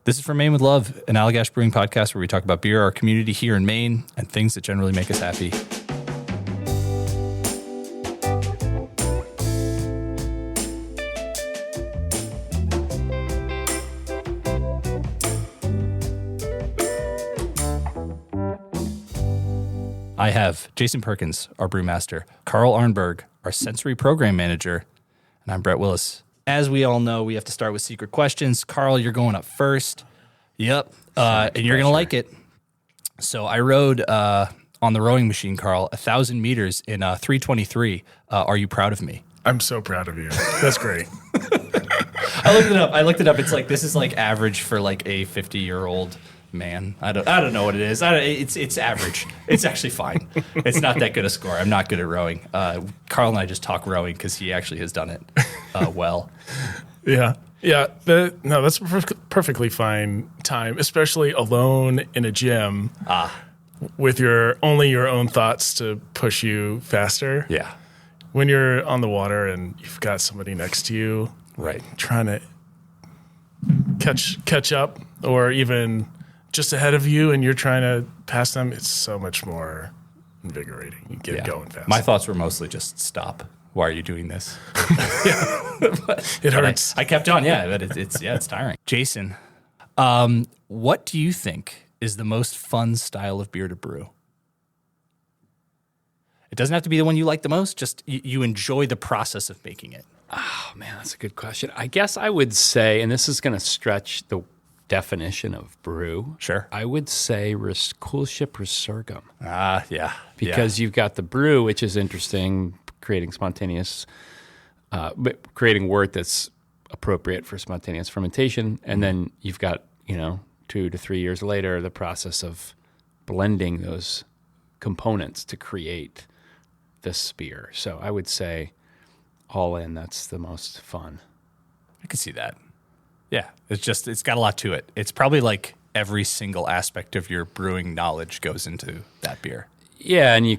This is from Maine with Love, an Allagash Brewing podcast where we talk about beer, our community here in Maine, and things that generally make us happy. I have Jason Perkins, our Brewmaster, Karl Arnberg, our Sensory Program Manager, and I'm Brett Willis. As we all know, we have to start with secret questions. Karl, you're going up first. Yep. And you're going to like it. So I rode on the rowing machine, Karl, 1,000 meters in 3:23. Are you proud of me? I'm so proud of you. That's great. I looked it up. It's like, this is like average for like a 50-year-old man. I don't know what it is. It's average. It's actually fine. It's not that good a score. I'm not good at rowing. Karl and I just talk rowing because he actually has done it well. Yeah. That's a perfectly fine time, especially alone in a gym with your own thoughts to push you faster. Yeah. When you're on the water and you've got somebody next to you, right, trying to catch up, or even just ahead of you, and you're trying to pass them, it's so much more invigorating. You get going fast. My thoughts were mostly just stop. Why are you doing this? It hurts. I kept on, but it's tiring. Jason, what do you think is the most fun style of beer to brew? It doesn't have to be the one you like the most, just you enjoy the process of making it. Oh, man, that's a good question. I guess I would say, and this is going to stretch the definition of brew. Sure. I would say coolship resurgam. Yeah. Because you've got the brew, which is interesting, creating spontaneous, creating wort that's appropriate for spontaneous fermentation. And then you've got, 2 to 3 years later, the process of blending those components to create this beer. So I would say all in, that's the most fun. I can see that. Yeah, it's got a lot to it. It's probably like every single aspect of your brewing knowledge goes into that beer. Yeah, and you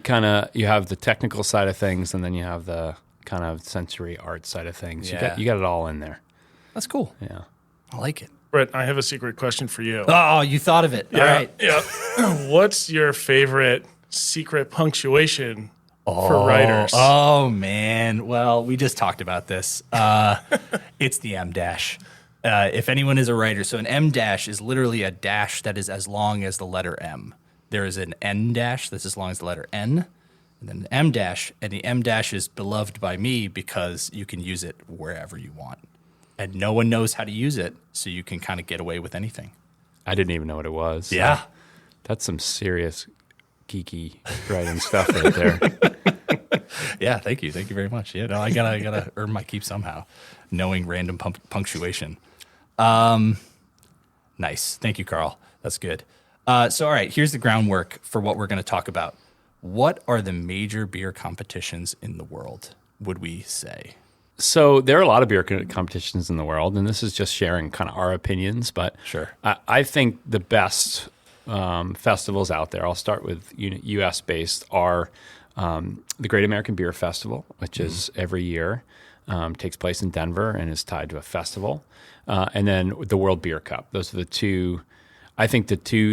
have the technical side of things, and then you have the kind of sensory art side of things. Yeah. You got it all in there. That's cool. Yeah. I like it. Brett, I have a secret question for you. Oh, you thought of it. Yeah, All right. Yeah. What's your favorite secret punctuation for writers? Oh, man. Well, we just talked about this. It's the M dash. If anyone is a writer, so an M dash is literally a dash that is as long as the letter M. There is an N dash that's as long as the letter N, and then an M dash, and the M dash is beloved by me because you can use it wherever you want. And no one knows how to use it, so you can kind of get away with anything. I didn't even know what it was. Yeah. That's some serious geeky writing stuff right there. Yeah, thank you. Thank you very much. Yeah, no, I gotta earn my keep somehow, knowing random punctuation. Nice. Thank you, Karl. That's good. So, all right, here's the groundwork for what we're going to talk about. What are the major beer competitions in the world, would we say? So there are a lot of beer competitions in the world, and this is just sharing kind of our opinions. But sure, I think the best festivals out there, I'll start with U.S.-based, are the Great American Beer Festival, which is every year, takes place in Denver and is tied to a festival. And then the World Beer Cup. Those are the two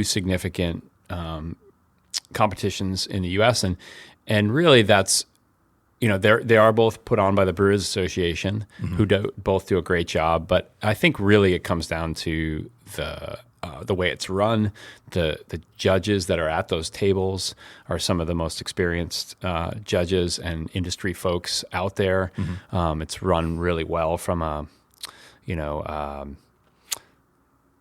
significant competitions in the U.S. And really that's, they are both put on by the Brewers Association, who both do a great job. But I think really it comes down to the way it's run. The judges that are at those tables are some of the most experienced judges and industry folks out there. It's run really well from a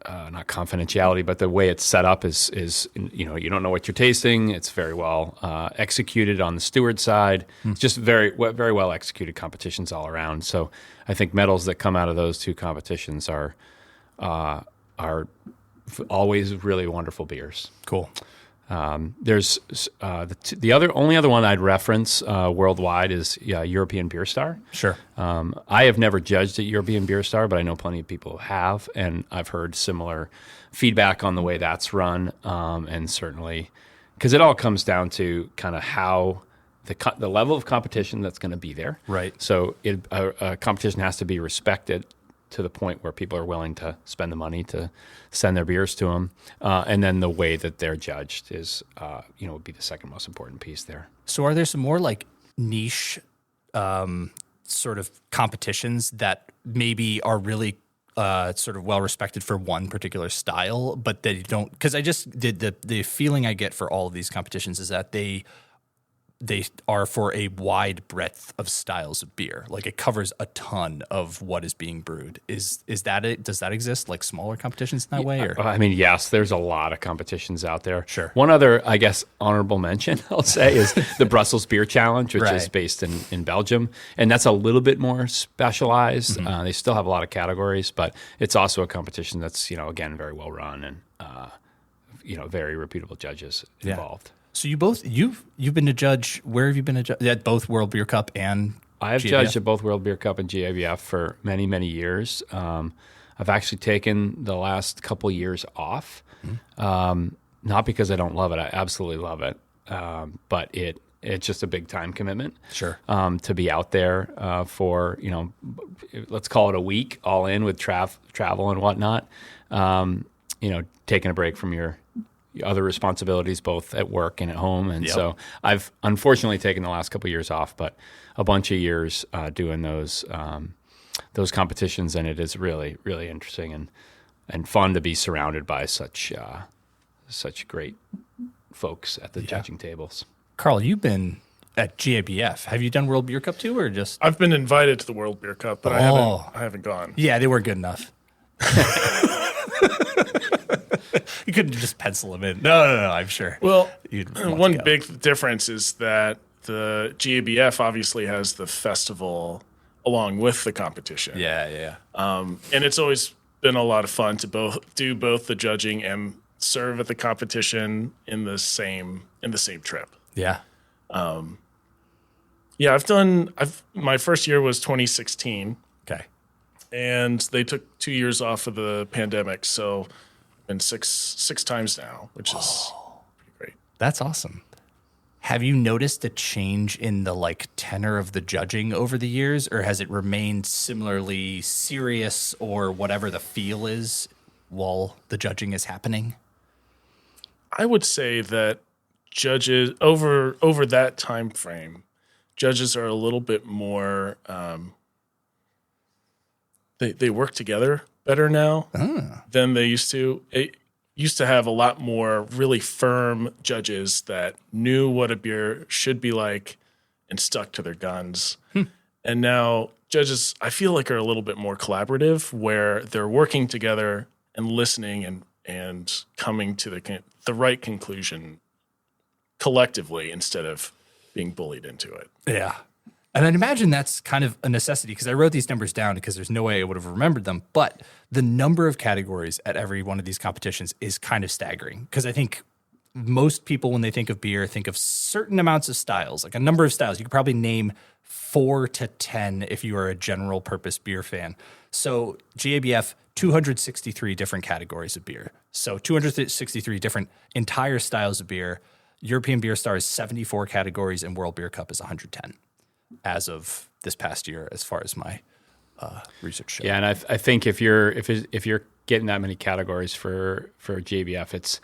not confidentiality, but the way it's set up is you don't know what you're tasting. It's very well executed on the steward side. It's just very well executed competitions all around. So I think medals that come out of those two competitions are always really wonderful beers. Cool. There's the only other one I'd reference worldwide is European Beer Star. Sure. I have never judged at European Beer Star, but I know plenty of people have, and I've heard similar feedback on the way that's run, and certainly because it all comes down to kind of how the level of competition that's going to be there. Right. So a competition has to be respected to the point where people are willing to spend the money to send their beers to them. And then the way that they're judged is, would be the second most important piece there. So are there some more like niche sort of competitions that maybe are really sort of well respected for one particular style, but they don't? Because I just did the feeling I get for all of these competitions is that they are for a wide breadth of styles of beer. Like it covers a ton of what is being brewed. Is that it? Does that exist? Like smaller competitions in that way? Or? I mean, yes, there's a lot of competitions out there. Sure. One other, I guess, honorable mention, I'll say, is the Brussels Beer Challenge, which is based in Belgium. And that's a little bit more specialized. Mm-hmm. They still have a lot of categories, but it's also a competition that's, again, very well run and, very reputable judges involved. So you've been to judge. Where have you been to judge? At both World Beer Cup and I have GABF? Judged at both World Beer Cup and GABF for many, many years. I've actually taken the last couple years off, not because I don't love it. I absolutely love it, but it's just a big time commitment. Sure. To be out there for let's call it a week all in with travel and whatnot. Taking a break from your other responsibilities, both at work and at home. And so I've unfortunately taken the last couple of years off, but a bunch of years doing those competitions. And it is really, really interesting and fun to be surrounded by such great folks at the judging tables. Karl, you've been at GABF. Have you done World Beer Cup too, or just? I've been invited to the World Beer Cup, but I haven't gone. Yeah, they weren't good enough. You couldn't just pencil them in. No, I'm sure. Well, one big difference is that the GABF obviously has the festival along with the competition. Yeah. And it's always been a lot of fun to do both the judging and serve at the competition in the same trip. Yeah. My first year was 2016. Okay. And they took 2 years off of the pandemic, so been six times now, which is pretty great. That's awesome. Have you noticed a change in the tenor of the judging over the years, or has it remained similarly serious or whatever the feel is while the judging is happening? I would say that judges over that time frame, judges are a little bit more they work together better now than they used to. It used to have a lot more really firm judges that knew what a beer should be like and stuck to their guns. And now judges, I feel like, are a little bit more collaborative, where they're working together and listening and coming to the right conclusion collectively instead of being bullied into it. Yeah. And I'd imagine that's kind of a necessity, because I wrote these numbers down because there's no way I would have remembered them. But the number of categories at every one of these competitions is kind of staggering, because I think most people, when they think of beer, think of certain amounts of styles, like a number of styles. You could probably name 4 to 10 if you are a general purpose beer fan. So GABF, 263 different categories of beer. So 263 different entire styles of beer. European Beer Star is 74 categories, and World Beer Cup is 110. As of this past year, as far as my research showed. Yeah, and I think if you're getting that many categories for GABF, it's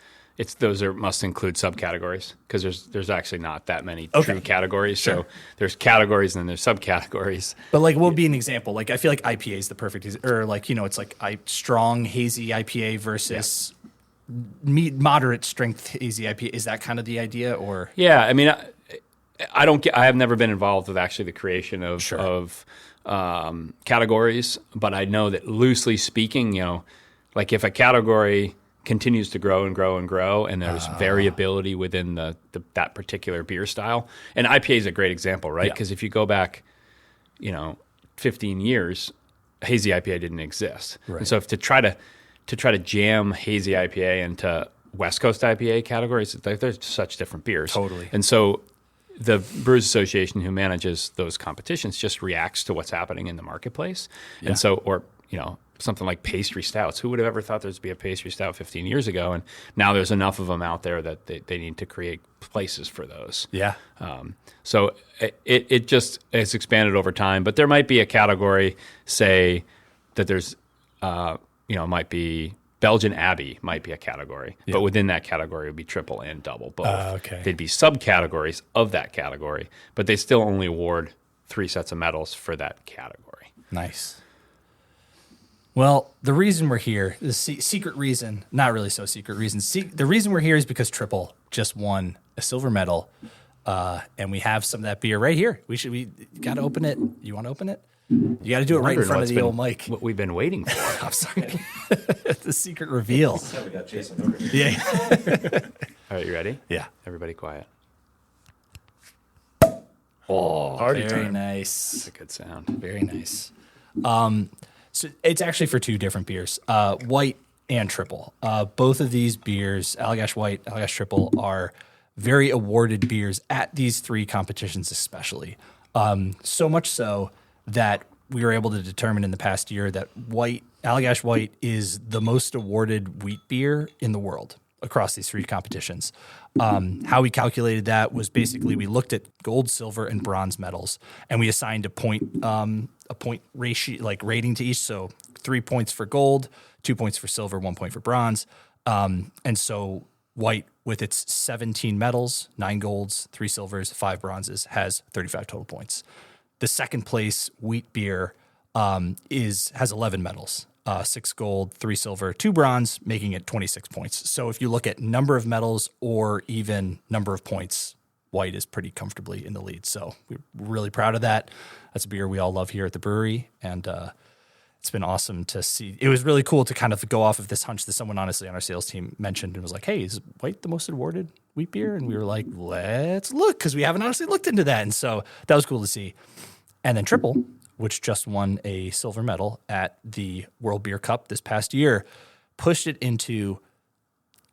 those must include subcategories, because there's actually not that many true categories. Sure. So there's categories and then there's subcategories. But what would be an example? I feel like IPA is the perfect, or it's like strong hazy IPA versus moderate strength hazy IPA. Is that kind of the idea, or? Yeah, I mean, I have never been involved with actually the creation of categories, but I know that, loosely speaking, if a category continues to grow and grow and grow, and there's variability within that particular beer style, and IPA is a great example, right? Because if you go back, 15 years, hazy IPA didn't exist, right. And so to try to jam hazy IPA into West Coast IPA categories, they're such different beers, totally, and so the Brewers Association, who manages those competitions, just reacts to what's happening in the marketplace. Yeah. And so, or, something like pastry stouts. Who would have ever thought there's be a pastry stout 15 years ago? And now there's enough of them out there that they need to create places for those. Yeah. So it just has expanded over time. But there might be a category, say, that there's might be Belgian Abbey might be a category, but within that category would be triple and double both. Okay. They'd be subcategories of that category, but they still only award 3 sets of medals for that category. Nice. Well, the reason we're here, the secret reason, not really so secret reason, the reason we're here is because Tripel just won a silver medal, and we have some of that beer right here. We got to open it. You want to open it? You got to do it right in front of the old mic. What we've been waiting for. I'm sorry. The secret reveal. So we got Jason over here. Yeah. All right, you ready? Yeah. Everybody quiet. Oh, Party very time. nice. That's a good sound. Very nice. So it's actually for 2 different beers, White and Tripel. Both of these beers, Allagash White, Allagash Tripel, are very awarded beers at these 3 competitions especially. So much so that we were able to determine in the past year that Allagash White is the most awarded wheat beer in the world across these 3 competitions. How we calculated that was basically we looked at gold, silver, and bronze medals, and we assigned a point ratio, like rating to each. So 3 points for gold, 2 points for silver, 1 point for bronze. And so White, with its 17 medals, 9 golds, 3 silvers, 5 bronzes, has 35 total points. The second place wheat beer has 11 medals, 6 gold, 3 silver, 2 bronze, making it 26 points. So if you look at number of medals or even number of points, White is pretty comfortably in the lead. So we're really proud of that. That's a beer we all love here at the brewery, and it's been awesome to see. It was really cool to kind of go off of this hunch that someone honestly on our sales team mentioned and was like, hey, is White the most awarded wheat beer? And we were like, let's look, because we haven't honestly looked into that. And so that was cool to see. And then Tripel, which just won a silver medal at the World Beer Cup this past year, pushed it into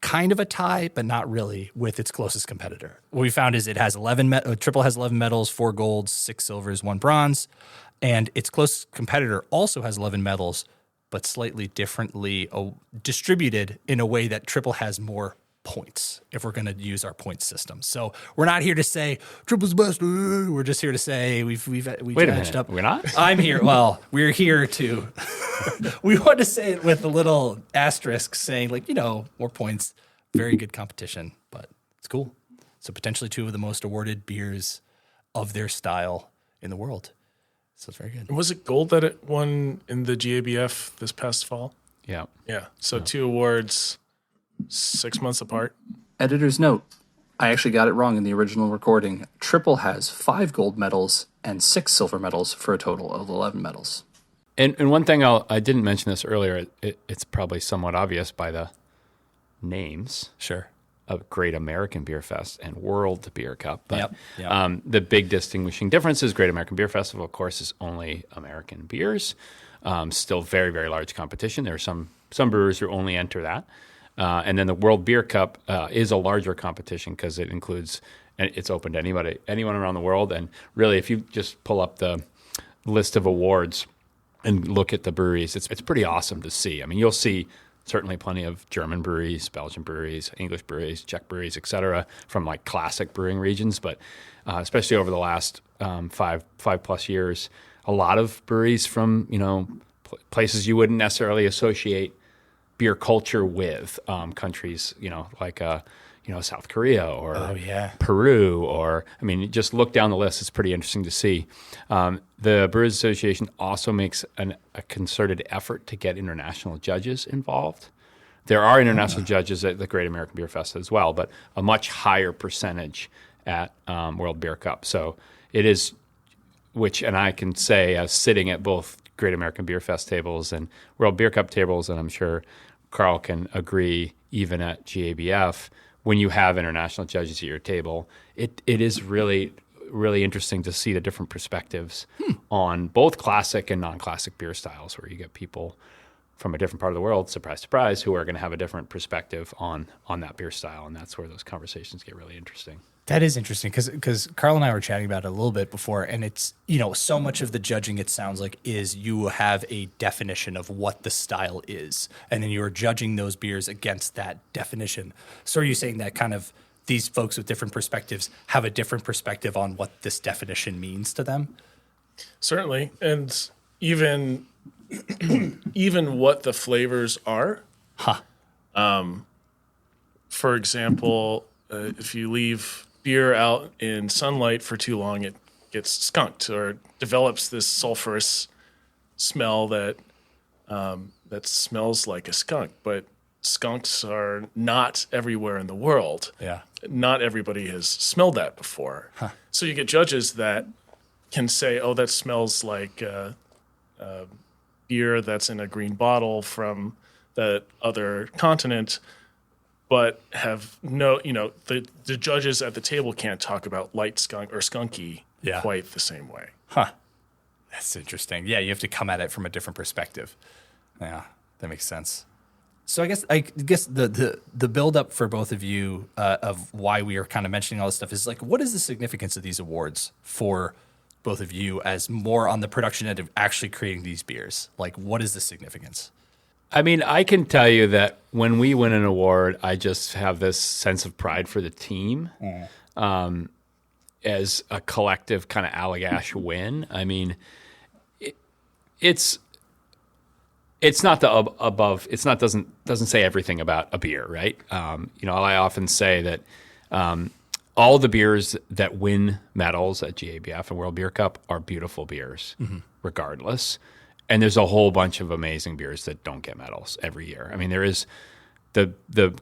kind of a tie, but not really, with its closest competitor. What we found is it has Tripel has 11 medals, 4 golds, 6 silvers, 1 bronze, and its closest competitor also has 11 medals, but slightly differently distributed in a way that Tripel has more points, if we're going to use our point system. So we're not here to say Tripel's best. We're just here to say we Wait a judged minute. up. We're not? I'm here. Well, we're here to. We want to say it with a little asterisk, saying more points. Very good competition, but it's cool. So potentially 2 of the most awarded beers of their style in the world. So it's very good. Was it gold that it won in the GABF this past fall? Yeah. Yeah. So 2 awards, 6 months apart. Editor's note. I actually got it wrong in the original recording. Tripel has 5 gold medals and 6 silver medals for a total of 11 medals. And one thing I didn't mention this earlier. It's probably somewhat obvious by the names. Sure. Of Great American Beer Fest and World Beer Cup. But Yep. The big distinguishing difference is Great American Beer Festival, of course, is only American beers. Still very, very large competition. There are some brewers who only enter that. And then the World Beer Cup is a larger competition because it includes, and it's open to anyone around the world. And really, if you just pull up the list of awards and look at the breweries, it's pretty awesome to see. I mean, you'll see certainly plenty of German breweries, Belgian breweries, English breweries, Czech breweries, et cetera, from like classic brewing regions. But especially over the last 5+ years, a lot of breweries from places you wouldn't necessarily associate beer culture with, countries like South Korea or Peru, or just look down the list. It's pretty interesting to see. The Brewers Association also makes a concerted effort to get international judges involved. There are international judges at the Great American Beer Fest as well, but a much higher percentage at World Beer Cup. So it is, and I can say as sitting at both Great American Beer Fest tables and World Beer Cup tables, and I'm sure Karl can agree, even at GABF, when you have international judges at your table, it is really, really interesting to see the different perspectives on both classic and non-classic beer styles, where you get people from a different part of the world, surprise, surprise, who are going to have a different perspective on that beer style, and that's where those conversations get really interesting. That is interesting because Karl and I were chatting about it a little bit before, and it's, so much of the judging, it sounds like, is you have a definition of what the style is, and then you're judging those beers against that definition. So are you saying that kind of these folks with different perspectives have a different perspective on what this definition means to them? Certainly. And even even what the flavors are. Huh. For example, if you leave beer out in sunlight for too long, it gets skunked or develops this sulfurous smell that smells like a skunk. But skunks are not everywhere in the world. Yeah. Not everybody has smelled that before. Huh. So you get judges that can say, "Oh, that smells like beer that's in a green bottle from that other continent," but have the judges at the table can't talk about light skunk or skunky quite the same way. Huh. That's interesting. Yeah, you have to come at it from a different perspective. Yeah, that makes sense. So I guess the build up for both of you of why we are kind of mentioning all this stuff is like, what is the significance of these awards for both of you as more on the production end of actually creating these beers? Like, what is the significance? I mean, I can tell you that when we win an award, I just have this sense of pride for the team as a collective kind of Allagash win. I mean, it's not the above. It's not doesn't say everything about a beer, right? I often say that all the beers that win medals at GABF and World Beer Cup are beautiful beers, regardless. And there's a whole bunch of amazing beers that don't get medals every year. I mean, there is the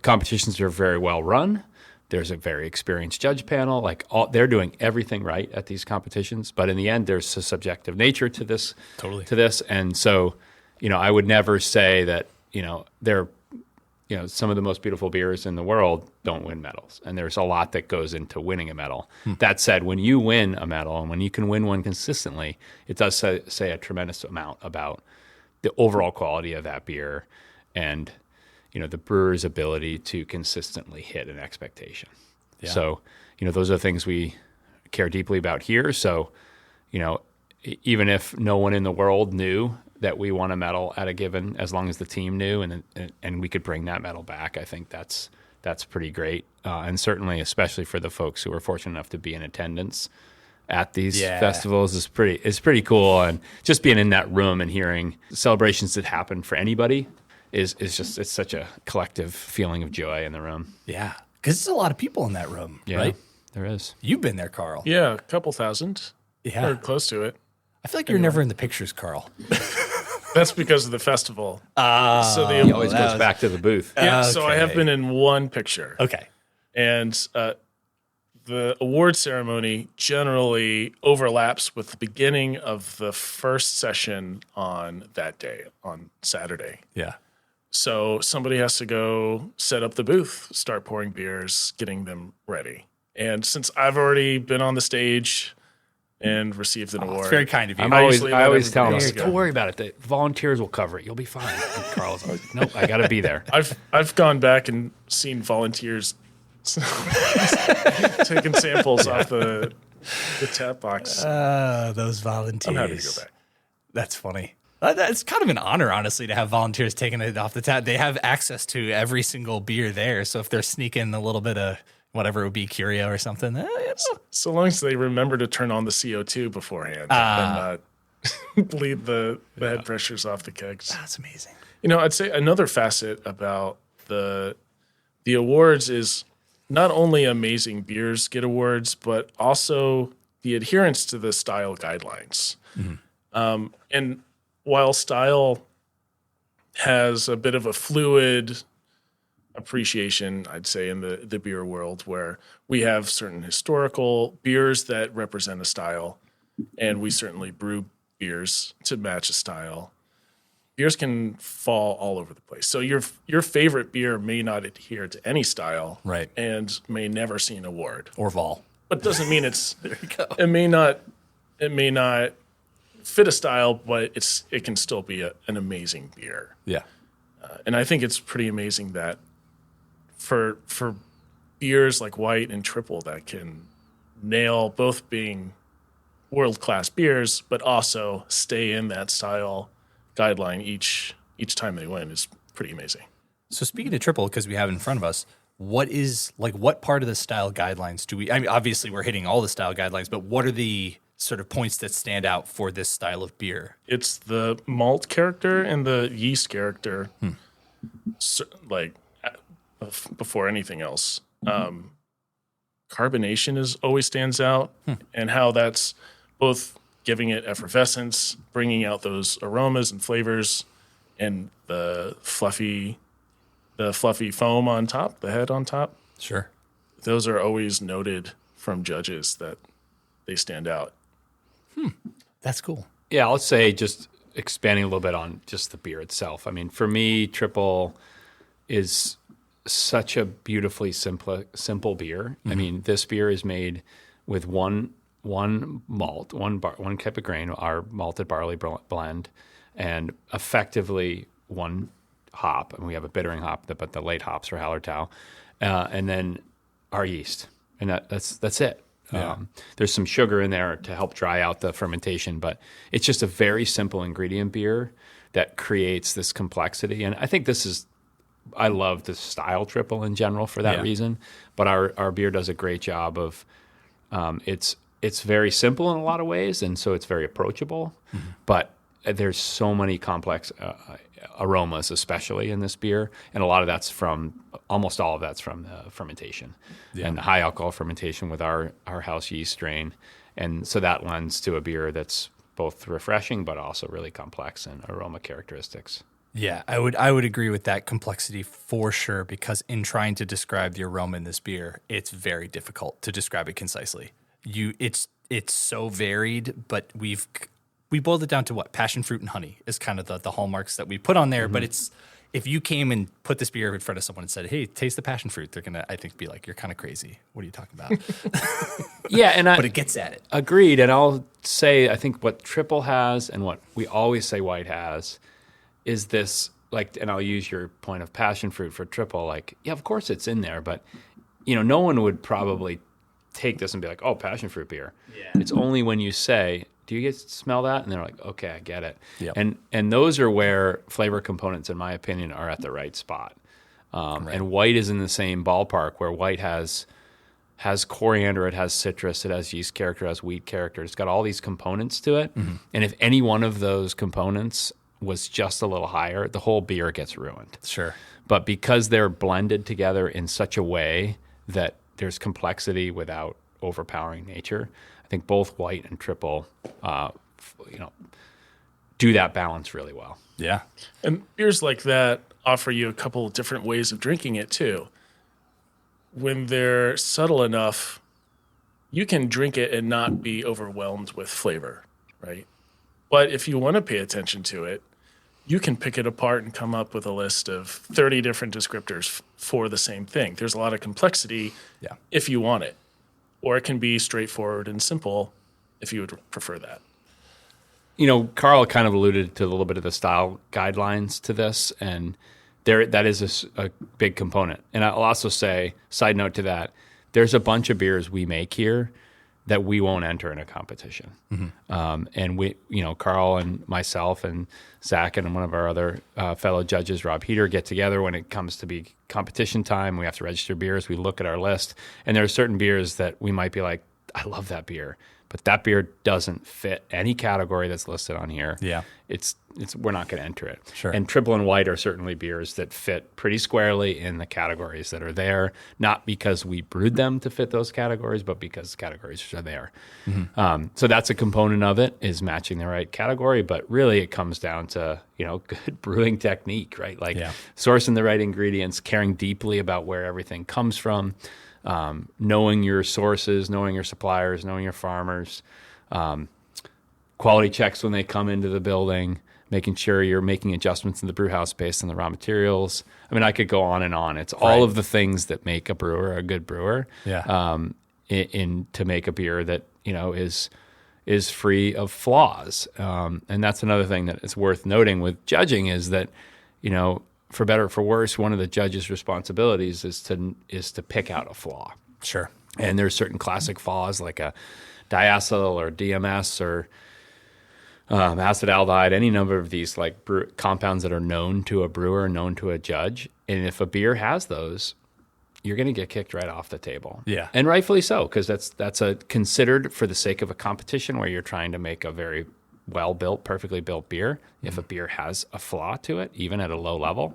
competitions are very well run. There's a very experienced judge panel. Like they're doing everything right at these competitions. But in the end, there's a subjective nature to this. Totally. To this, and so I would never say that they're some of the most beautiful beers in the world don't win medals. And there's a lot that goes into winning a medal. That said, when you win a medal and when you can win one consistently, it does say a tremendous amount about the overall quality of that beer and, the brewer's ability to consistently hit an expectation. Yeah. So, those are things we care deeply about here. So, even if no one in the world knew that we won a medal at a given, as long as the team knew and we could bring that medal back, I think that's pretty great. And certainly, especially for the folks who were fortunate enough to be in attendance at these festivals is pretty cool. And just being in that room and hearing celebrations that happen for anybody is just, it's such a collective feeling of joy in the room. Yeah. Because there's a lot of people in that room, Yeah, right? there is. You've been there, Carl. Yeah, a couple thousand. Yeah. Or close to it. I feel like you're never in the pictures, Carl. That's because of the festival. So He always goes back to the booth. Yeah, so I have been in one picture. Okay. And the award ceremony generally overlaps with the beginning of the first session on that day, on Saturday. Yeah. So somebody has to go set up the booth, start pouring beers, getting them ready. And since I've already been on the stage and received an award, It's very kind of you. I always tell him, else don't worry about it. The volunteers will cover it. You'll be fine. And Carl's always, nope, I got to be there. I've gone back and seen volunteers taking samples off the tap box. Those volunteers. I'm happy to go back. That's funny. It's kind of an honor, honestly, to have volunteers taking it off the tap. They have access to every single beer there. So if they're sneaking a little bit of whatever it would be, Curio or something. So long as they remember to turn on the CO2 beforehand and not bleed the head pressures off the kegs. That's amazing. I'd say another facet about the awards is not only amazing beers get awards, but also the adherence to the style guidelines. Mm-hmm. And while style has a bit of a fluid appreciation, I'd say, in the beer world, where we have certain historical beers that represent a style, and we certainly brew beers to match a style. Beers can fall all over the place. So your favorite beer may not adhere to any style, right, and may never see an award or vol. But it doesn't mean it's. There you go. It may not fit a style, but it can still be an amazing beer. Yeah, and I think it's pretty amazing that for beers like White and Tripel that can nail both being world-class beers, but also stay in that style guideline each time they win is pretty amazing. So speaking of Tripel, because we have it in front of us, what part of the style guidelines do we? I mean, obviously we're hitting all the style guidelines, but what are the sort of points that stand out for this style of beer? It's the malt character and the yeast character, before anything else. Carbonation always stands out, and how that's both giving it effervescence, bringing out those aromas and flavors, and the fluffy foam on top, the head on top. Sure. Those are always noted from judges that they stand out. That's cool. Yeah, I'll say, just expanding a little bit on just the beer itself. I mean, for me, Tripel is such a beautifully simple beer. I mean, this beer is made with one malt, one type of grain, our malted barley blend, and effectively one hop. And we have a bittering hop, but the late hops are Hallertau, and then our yeast, and that's it. Yeah. There's some sugar in there to help dry out the fermentation, but it's just a very simple ingredient beer that creates this complexity. And I think I love the style Tripel in general for that reason, but our beer does a great job of, it's very simple in a lot of ways, and so it's very approachable, but there's so many complex aromas, especially in this beer, and almost all of that's from the fermentation and high alcohol fermentation with our house yeast strain, and so that lends to a beer that's both refreshing but also really complex in aroma characteristics. Yeah, I would agree with that complexity for sure, because in trying to describe the aroma in this beer, it's very difficult to describe it concisely. It's so varied, but we boiled it down to what? Passion fruit and honey is kind of the hallmarks that we put on there. But if you came and put this beer in front of someone and said, "Hey, taste the passion fruit," they're gonna, I think, be like, "You're kind of crazy. What are you talking about?" Yeah, but it gets at it. Agreed. And I'll say, I think what Tripel has and what we always say White has is this, like, and I'll use your point of passion fruit for Tripel. Like, yeah, of course it's in there, but no one would probably take this and be like, "Oh, passion fruit beer." Yeah. It's only when you say, "Do you smell that?" And they're like, "Okay, I get it." Yep. And those are where flavor components, in my opinion, are at the right spot. Right. And White is in the same ballpark, where White has coriander, it has citrus, it has yeast character, it has wheat character. It's got all these components to it. And if any one of those components was just a little higher, the whole beer gets ruined. Sure. But because they're blended together in such a way that there's complexity without overpowering nature, I think both White and Tripel, do that balance really well. Yeah. And beers like that offer you a couple of different ways of drinking it too. When they're subtle enough, you can drink it and not be overwhelmed with flavor, right? But if you want to pay attention to it, you can pick it apart and come up with a list of 30 different descriptors for the same thing. There's a lot of complexity if you want it. Or it can be straightforward and simple if you would prefer that. Karl kind of alluded to a little bit of the style guidelines to this, and that is a big component. And I'll also say, side note to that, there's a bunch of beers we make here that we won't enter in a competition. And we, Karl and myself and Zach and one of our other fellow judges, Rob Heater, get together when it comes to be competition time. We have to register beers. We look at our list, and there are certain beers that we might be like, "I love that beer," but that beer doesn't fit any category that's listed on here. Yeah. We're not going to enter it. Sure. And Tripel and White are certainly beers that fit pretty squarely in the categories that are there, not because we brewed them to fit those categories, but because categories are there. So that's a component of it, is matching the right category, but really it comes down to, good brewing technique, right? Like sourcing the right ingredients, caring deeply about where everything comes from, knowing your sources, knowing your suppliers, knowing your farmers, quality checks when they come into the building, making sure you're making adjustments in the brew house based on the raw materials. I mean, I could go on and on. It's all of the things that make a brewer a good brewer. Yeah. To make a beer that is free of flaws. And that's another thing that is worth noting with judging, is that for better or for worse, one of the judge's responsibilities is to pick out a flaw. Sure. And there's certain classic flaws like a diacetyl or DMS or acetaldehyde, any number of these compounds that are known to a brewer, known to a judge. And if a beer has those, you're going to get kicked right off the table. Yeah. And rightfully so, because that's a considered for the sake of a competition where you're trying to make a very well-built, perfectly built beer. If a beer has a flaw to it, even at a low level,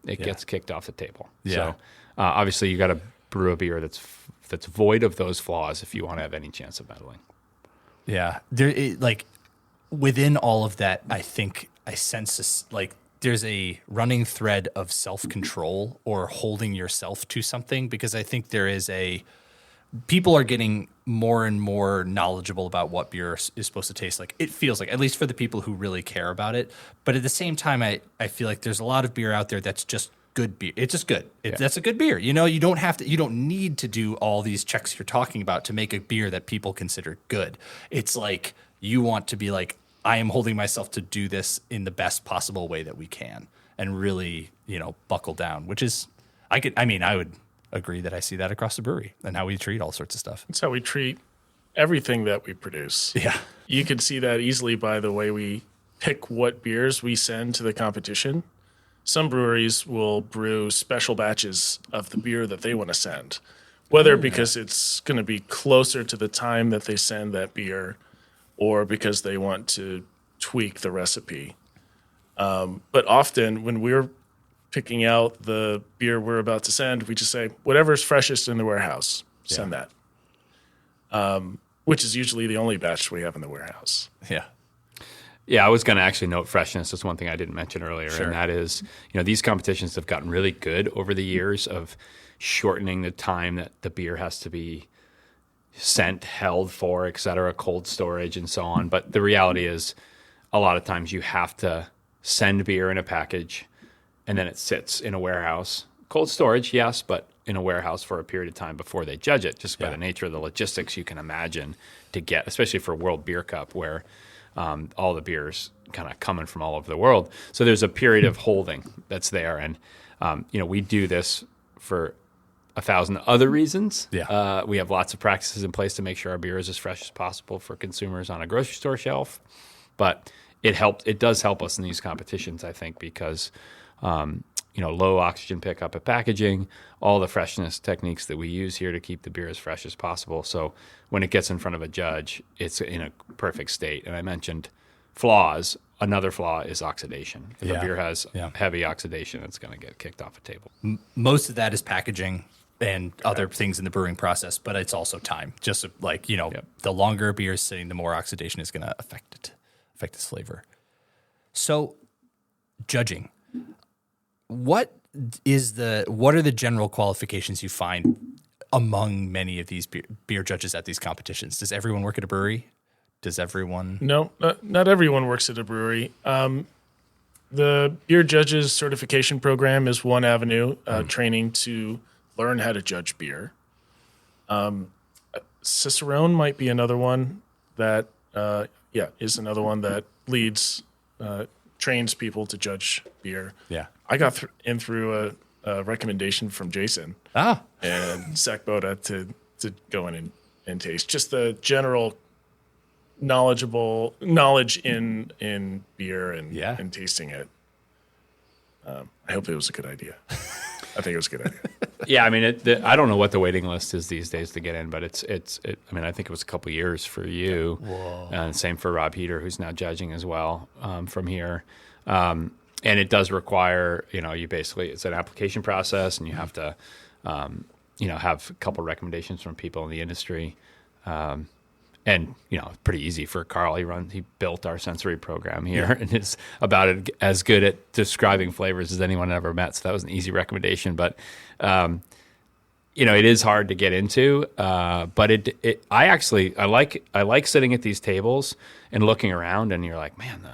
it gets kicked off the table. Yeah. So obviously you got to brew a beer that's void of those flaws if you want to have any chance of meddling. Yeah. Within all of that, I think I sense this, like, there's a running thread of self-control or holding yourself to something, because I think people are getting more and more knowledgeable about what beer is supposed to taste like. It feels like, at least for the people who really care about it. But at the same time, I feel like there's a lot of beer out there that's just good beer. It's just good. That's a good beer. You don't need to do all these checks you're talking about to make a beer that people consider good. It's like, you want to be like, I am holding myself to do this in the best possible way that we can, and really, buckle down, which is, I would agree that I see that across the brewery and how we treat all sorts of stuff. It's how we treat everything that we produce. Yeah. You can see that easily by the way we pick what beers we send to the competition. Some breweries will brew special batches of the beer that they want to send, whether because it's going to be closer to the time that they send that beer, or because they want to tweak the recipe. But often when we're picking out the beer we're about to send, we just say, whatever's freshest in the warehouse, send that. Which is usually the only batch we have in the warehouse. Yeah. Yeah, I was going to actually note freshness. That's one thing I didn't mention earlier, and that is, these competitions have gotten really good over the years of shortening the time that the beer has to be sent, held for, et cetera, cold storage and so on. But the reality is, a lot of times you have to send beer in a package and then it sits in a warehouse. Cold storage, yes, but in a warehouse for a period of time before they judge it, just by the nature of the logistics you can imagine to get, especially for World Beer Cup, where all the beers kind of coming from all over the world. So there's a period of holding that's there. And, we do this for 1,000 other reasons. Yeah. We have lots of practices in place to make sure our beer is as fresh as possible for consumers on a grocery store shelf. But it does help us in these competitions, I think, because low oxygen pickup at packaging, all the freshness techniques that we use here to keep the beer as fresh as possible. So when it gets in front of a judge, it's in a perfect state. And I mentioned flaws. Another flaw is oxidation. If a beer has heavy oxidation, it's going to get kicked off a table. Most of that is packaging and other things in the brewing process, but it's also time. Just like, the longer a beer is sitting, the more oxidation is going to affect its flavor. So, judging. What are the general qualifications you find among many of these beer judges at these competitions? Does everyone work at a brewery? Does everyone? No, not everyone works at a brewery. The beer judges certification program is one avenue, training to learn how to judge beer. Cicerone might be another one that, is another one that trains people to judge beer. Yeah. I got through a recommendation from Jason and Zach Boda to go in and taste. Just the general knowledge in beer and tasting it. I hope it was a good idea. I think it was a good idea. Yeah, I mean, I don't know what the waiting list is these days to get in, but I think it was a couple years for you, and same for Rob Heater, who's now judging as well from here. And it does require, you basically, it's an application process, and you have to, have a couple recommendations from people in the industry. And, it's pretty easy for Karl. He built our sensory program here and is about as good at describing flavors as anyone ever met. So that was an easy recommendation. But, it is hard to get into. But I like sitting at these tables and looking around, and you're like, man,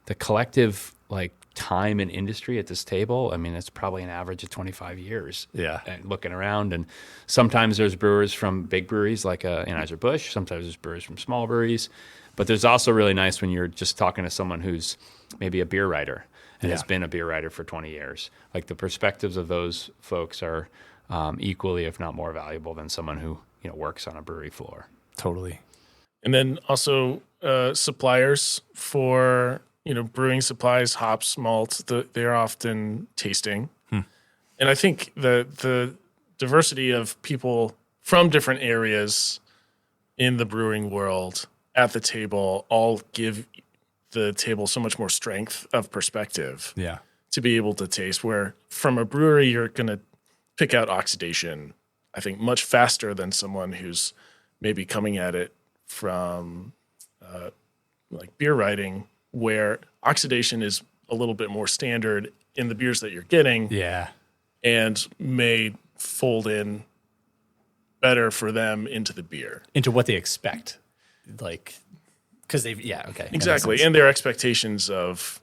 the collective, time in industry at this table, I mean, it's probably an average of 25 years. Yeah. And looking around, and sometimes there's brewers from big breweries like Anheuser-Busch, sometimes there's brewers from small breweries, but there's also really nice when you're just talking to someone who's maybe a beer writer and has been a beer writer for 20 years. Like, the perspectives of those folks are equally, if not more valuable than someone who, works on a brewery floor. Totally. And then also suppliers for brewing supplies, hops, malts, they're often tasting. And I think the diversity of people from different areas in the brewing world at the table all give the table so much more strength of perspective to be able to taste, where from a brewery, you're going to pick out oxidation, I think, much faster than someone who's maybe coming at it from like beer writing, where oxidation is a little bit more standard in the beers that you're getting. Yeah. And may fold in better for them into the beer. Into what they expect. Like, because they've, yeah, okay. Exactly. And their expectations of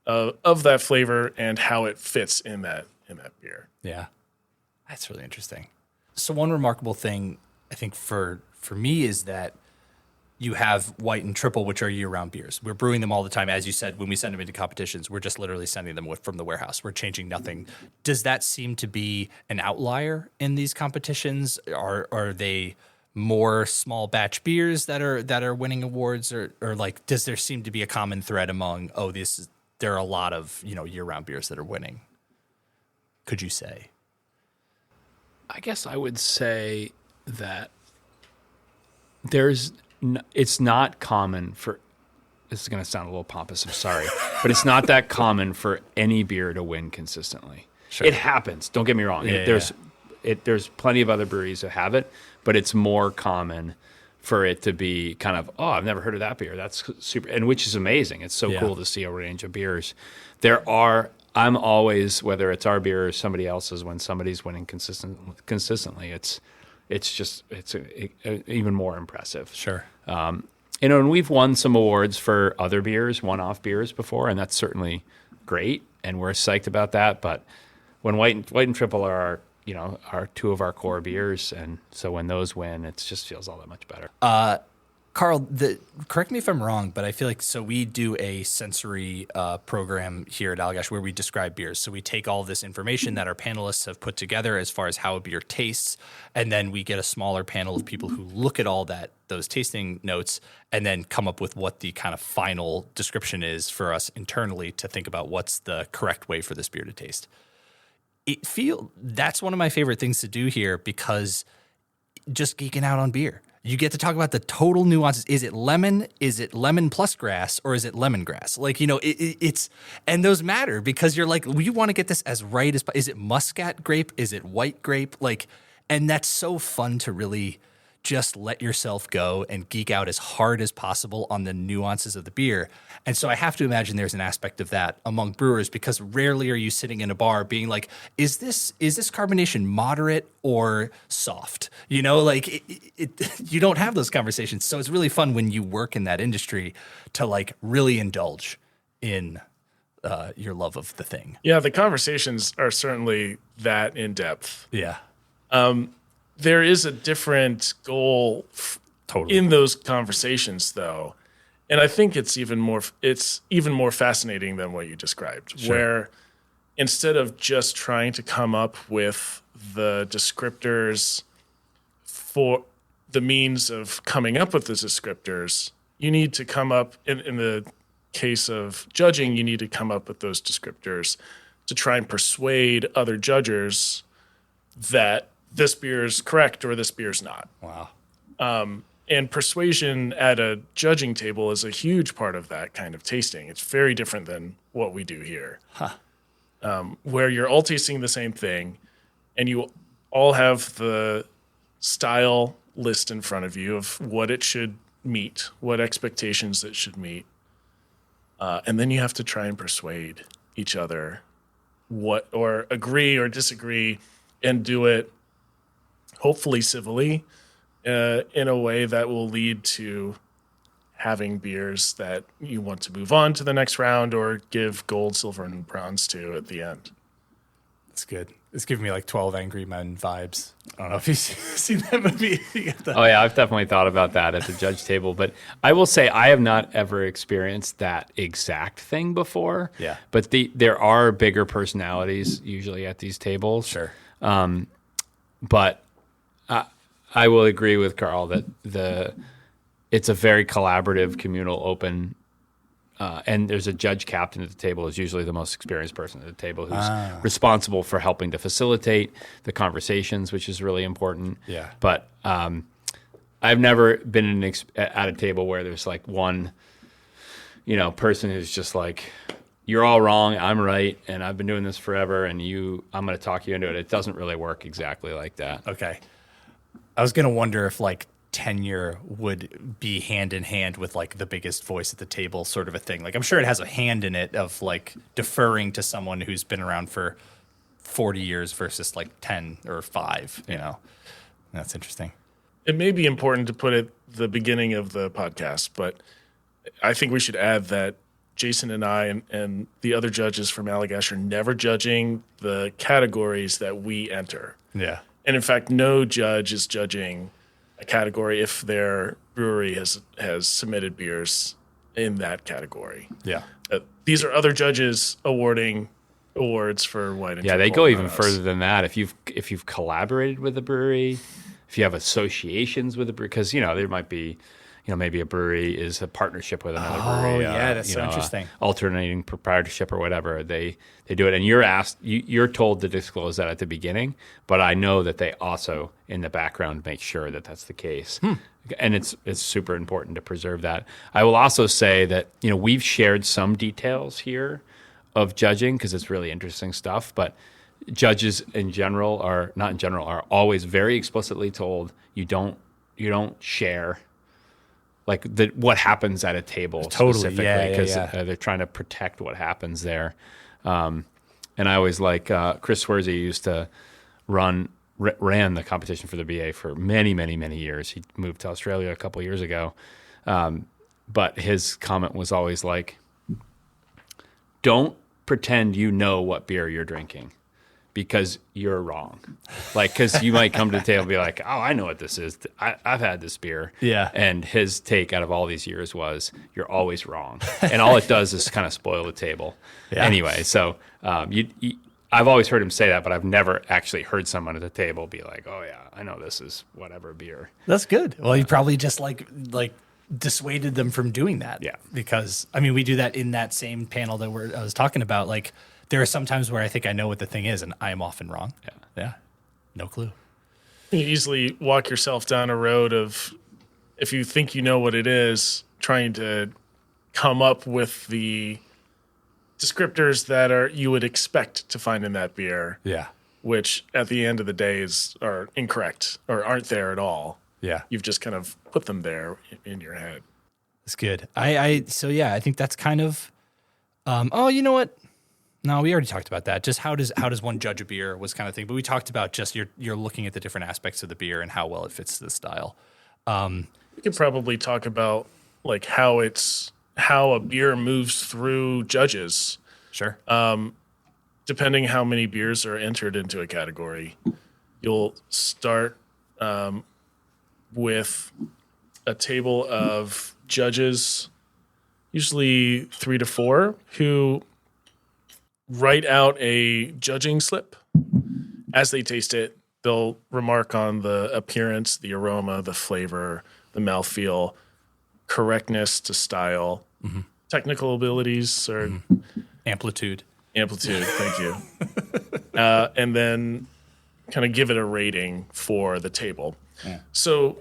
that flavor and how it fits in that beer. Yeah. That's really interesting. So one remarkable thing, I think, for me is that you have White and Triple, which are year-round beers. We're brewing them all the time. As you said, when we send them into competitions, we're just literally sending them from the warehouse. We're changing nothing. Does that seem to be an outlier in these competitions? Are they more small batch beers that are winning awards, or like, does there seem to be a common thread among, there are a lot of, year-round beers that are winning? Could you say? I guess I would say that it's not common for, this is going to sound a little pompous, I'm sorry, but it's not that common for any beer to win consistently. Sure. It happens. Don't get me wrong. There's plenty of other breweries that have it, but it's more common for it to be kind of, I've never heard of that beer. That's super, and which is amazing. It's so cool to see a range of beers. I'm always, whether it's our beer or somebody else's, when somebody's winning consistently, it's even more impressive. Sure. And we've won some awards for other beers, one-off beers before, and that's certainly great, and we're psyched about that. But when White and Triple are are two of our core beers, and so when those win, it just feels all that much better. Karl, correct me if I'm wrong, but I feel like, so we do a sensory program here at Allagash where we describe beers. So we take all this information that our panelists have put together as far as how a beer tastes, and then we get a smaller panel of people who look at all those tasting notes and then come up with what the kind of final description is for us internally to think about what's the correct way for this beer to taste. That's one of my favorite things to do here, because just geeking out on beer. You get to talk about the total nuances. Is it lemon? Is it lemon plus grass? Or is it lemongrass? Like, it's, and those matter because you're like, you want to get this as right as, is it muscat grape? Is it white grape? Like, and that's so fun to really just let yourself go and geek out as hard as possible on the nuances of the beer. And so I have to imagine there's an aspect of that among brewers, because rarely are you sitting in a bar being like, is this carbonation moderate or soft? You don't have those conversations. So it's really fun when you work in that industry to like really indulge in your love of the thing. Yeah, the conversations are certainly that in depth. Yeah. There is a different goal in those conversations, though, and I think it's even more fascinating than what you described. Sure. Where instead of just trying to come up with the descriptors for the means of coming up with those descriptors, you need to come up in the case of judging. You need to come up with those descriptors to try and persuade other judges that this beer is correct or this beer is not. Wow. And persuasion at a judging table is a huge part of that kind of tasting. It's very different than what we do here. Where you're all tasting the same thing and you all have the style list in front of you of what it should meet, what expectations it should meet. And then you have to try and persuade each other or agree or disagree, and do it hopefully civilly, in a way that will lead to having beers that you want to move on to the next round or give gold, silver, and bronze to at the end. That's good. It's giving me like 12 Angry Men vibes. I don't know if you've seen that movie. Oh, yeah, I've definitely thought about that at the judge table. But I will say I have not ever experienced that exact thing before. Yeah. But there are bigger personalities usually at these tables. Sure. But I will agree with Karl that it's a very collaborative, communal, open and there's a judge captain at the table who's usually the most experienced person at the table who's responsible for helping to facilitate the conversations, which is really important. Yeah. But I've never been at a table where there's like one, person who's just like, you're all wrong, I'm right, and I've been doing this forever, and I'm going to talk you into it. It doesn't really work exactly like that. Okay. I was going to wonder if like tenure would be hand in hand with like the biggest voice at the table sort of a thing. Like I'm sure it has a hand in it of like deferring to someone who's been around for 40 years versus like 10 or 5, That's interesting. It may be important to put at the beginning of the podcast, but I think we should add that Jason and I and the other judges from Allagash are never judging the categories that we enter. Yeah. And in fact, no judge is judging a category if their brewery has submitted beers in that category. Yeah. These are other judges awarding awards for White and Yeah, they Triple, go even not us. further than that. If you've collaborated with a brewery, if you have associations with a brewery, because there might be, maybe a brewery is a partnership with another brewery. Yeah, that's so interesting. Alternating proprietorship or whatever, they do it, and you're told to disclose that at the beginning. But I know that they also in the background make sure that that's the case, and it's super important to preserve that. I will also say that we've shared some details here of judging because it's really interesting stuff, but judges are always very explicitly told you don't share like what happens at a table specifically because they're trying to protect what happens there. And I always like Chris Swersey used to ran the competition for the BA for many, many, many years. He moved to Australia a couple years ago. But his comment was always like, don't pretend you know what beer you're drinking, because you're wrong. Like, because you might come to the table and be like, oh, I know what this is. I've had this beer. Yeah. And his take out of all these years was, you're always wrong. And all it does is kind of spoil the table. Yeah. Anyway, so I've always heard him say that, but I've never actually heard someone at the table be like, oh, yeah, I know this is whatever beer. That's good. Well, you probably just like dissuaded them from doing that. Yeah. Because, I mean, we do that in that same panel that I was talking about. Like, there are some times where I think I know what the thing is, and I am often wrong. Yeah. Yeah. No clue. You easily walk yourself down a road of, if you think you know what it is, trying to come up with the descriptors that you would expect to find in that beer, Yeah. which at the end of the day are incorrect or aren't there at all. Yeah. You've just kind of put them there in your head. That's good. I think that's kind of, you know what? No, we already talked about that. Just how does one judge a beer was kind of thing. But we talked about just you're looking at the different aspects of the beer and how well it fits the style. We could probably talk about like how a beer moves through judges, Sure. depending how many beers are entered into a category. You'll start with a table of judges, usually 3 to 4, who write out a judging slip. As they taste it, they'll remark on the appearance, the aroma, the flavor, the mouthfeel, correctness to style, technical abilities or Amplitude. thank you. And then kind of give it a rating for the table. Yeah. So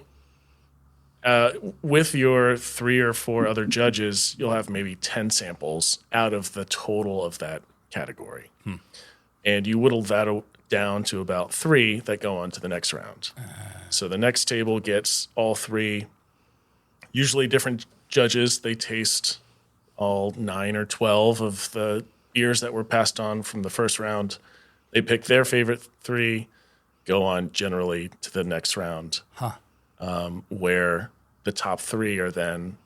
with your 3 or 4 other judges, you'll have maybe 10 samples out of the total of that category. And you whittle that down to about 3 that go on to the next round. So the next table gets all 3, usually different judges. They taste all 9 or 12 of the beers that were passed on from the first round. They pick their favorite 3, go on generally to the next round, where the top 3 are then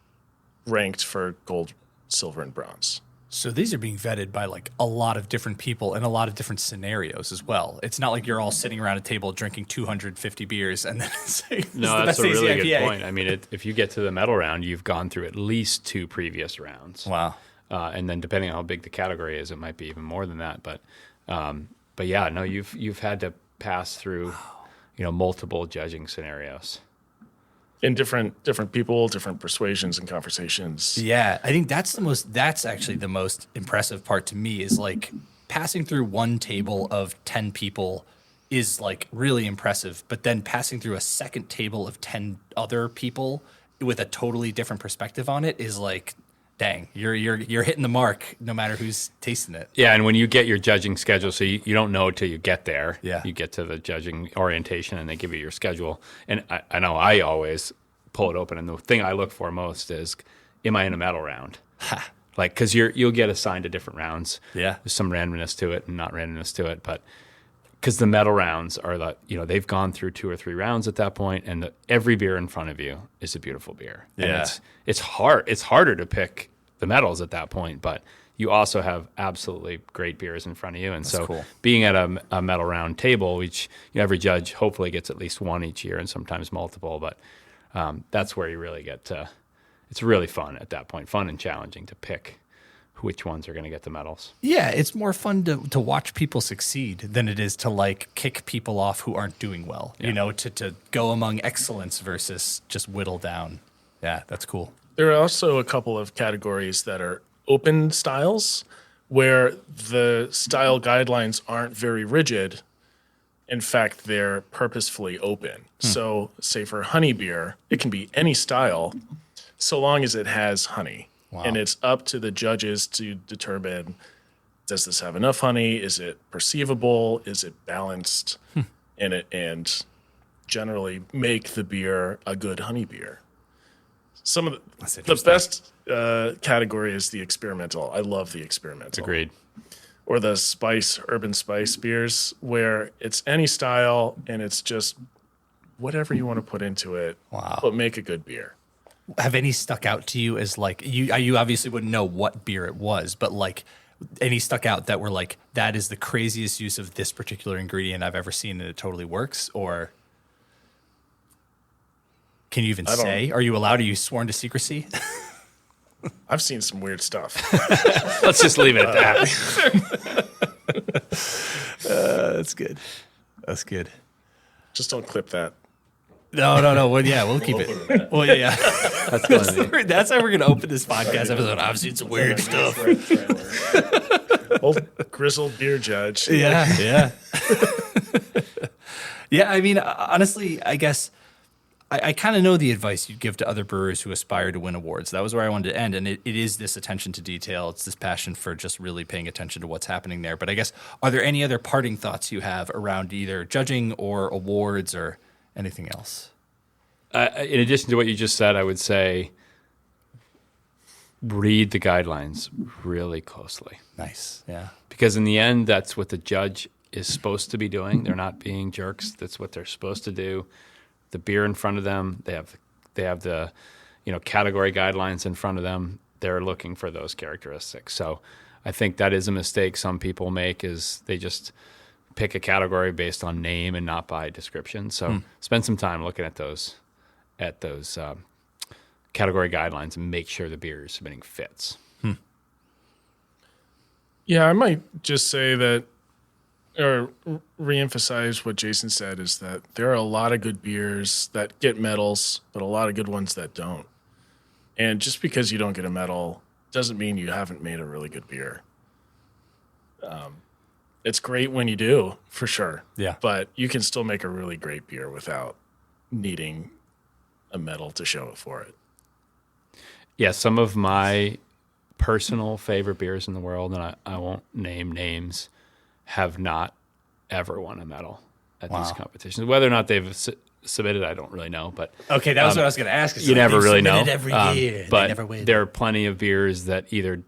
ranked for gold, silver, and bronze. So these are being vetted by like a lot of different people in a lot of different scenarios as well. It's not like you're all sitting around a table drinking 250 beers and then saying, No, that's a really good point. I mean, if you get to the medal round, you've gone through at least 2 previous rounds. Wow. And then depending on how big the category is, it might be even more than that. But yeah, no, you've had to pass through, multiple judging scenarios. in different people, different persuasions and conversations. Yeah, I think that's actually the most impressive part to me is like passing through one table of 10 people is like really impressive, but then passing through a second table of 10 other people with a totally different perspective on it is like, dang, you're hitting the mark no matter who's tasting it. Yeah, and when you get your judging schedule, so you don't know till you get there. Yeah. You get to the judging orientation and they give you your schedule. And I know I always pull it open, and the thing I look for most is, am I in a medal round? Like, because you'll get assigned to different rounds. Yeah. There's some randomness to it and not randomness to it, but because the medal rounds are they've gone through 2 or 3 rounds at that point, and every beer in front of you is a beautiful beer. Yeah. And it's harder to pick the medals at that point, but you also have absolutely great beers in front of you. And That's so cool. being at a medal round table, which every judge hopefully gets at least one each year and sometimes multiple, but that's where you really get to, it's really fun at that point, fun and challenging to pick which ones are going to get the medals. Yeah, it's more fun to watch people succeed than it is to like kick people off who aren't doing well, to go among excellence versus just whittle down. Yeah, that's cool. There are also a couple of categories that are open styles where the style guidelines aren't very rigid. In fact, they're purposefully open. So, say for honey beer, it can be any style so long as it has honey. Wow. And it's up to the judges to determine, does this have enough honey? Is it perceivable? Is it balanced? And generally make the beer a good honey beer. Some of the best category is the experimental. I love the experimental. Agreed. Or the urban spice beers, where it's any style and it's just whatever you want to put into it, but make a good beer. Have any stuck out to you as like, you obviously wouldn't know what beer it was, but like any stuck out that were like, that is the craziest use of this particular ingredient I've ever seen and it totally works? Or can you even say? Are you allowed? Are you sworn to secrecy? I've seen some weird stuff. Let's just leave it at that. That's good. That's good. Just don't clip that. No. Well, yeah, we'll keep it. Well, yeah. That's how we're going to open this podcast episode. I've seen some weird stuff. Old grizzled beer judge. Yeah. Yeah, I mean, honestly, I guess I kind of know the advice you'd give to other brewers who aspire to win awards. That was where I wanted to end, and it is this attention to detail. It's this passion for just really paying attention to what's happening there. But I guess, are there any other parting thoughts you have around either judging or awards or anything else? In addition to what you just said, I would say read the guidelines really closely. Nice, yeah. Because in the end, that's what the judge is supposed to be doing. They're not being jerks. That's what they're supposed to do. The beer in front of them, they have the category guidelines in front of them. They're looking for those characteristics. So I think that is a mistake some people make, is they just pick a category based on name and not by description. So spend some time looking at those category guidelines and make sure the beer you're submitting fits. Yeah, I might just say that, or reemphasize what Jason said, is that there are a lot of good beers that get medals, but a lot of good ones that don't. And just because you don't get a medal doesn't mean you haven't made a really good beer. It's great when you do, for sure. Yeah. But you can still make a really great beer without needing a medal to show it for it. Yeah, some of my personal favorite beers in the world, and I won't name names, have not ever won a medal at these competitions. Whether or not they've submitted, I don't really know. But okay, that was what I was going to ask. You never really know. Every year, but they never win. There are plenty of beers that either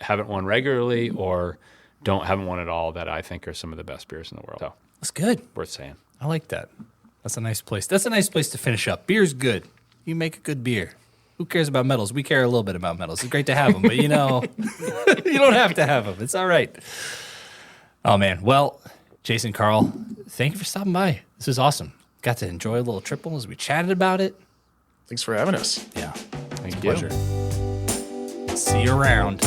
haven't won regularly or haven't won at all that I think are some of the best beers in the world. So That's good. worth saying. I like that. That's a nice place. That's a nice place to finish up. Beer's good. You make a good beer. Who cares about medals? We care a little bit about medals. It's great to have them, but you don't have to have them. It's all right. Oh, man. Well, Jason, Karl, thank you for stopping by. This is awesome. Got to enjoy a little triple as we chatted about it. Thanks for having us. Yeah. Thank you. Pleasure. See you around.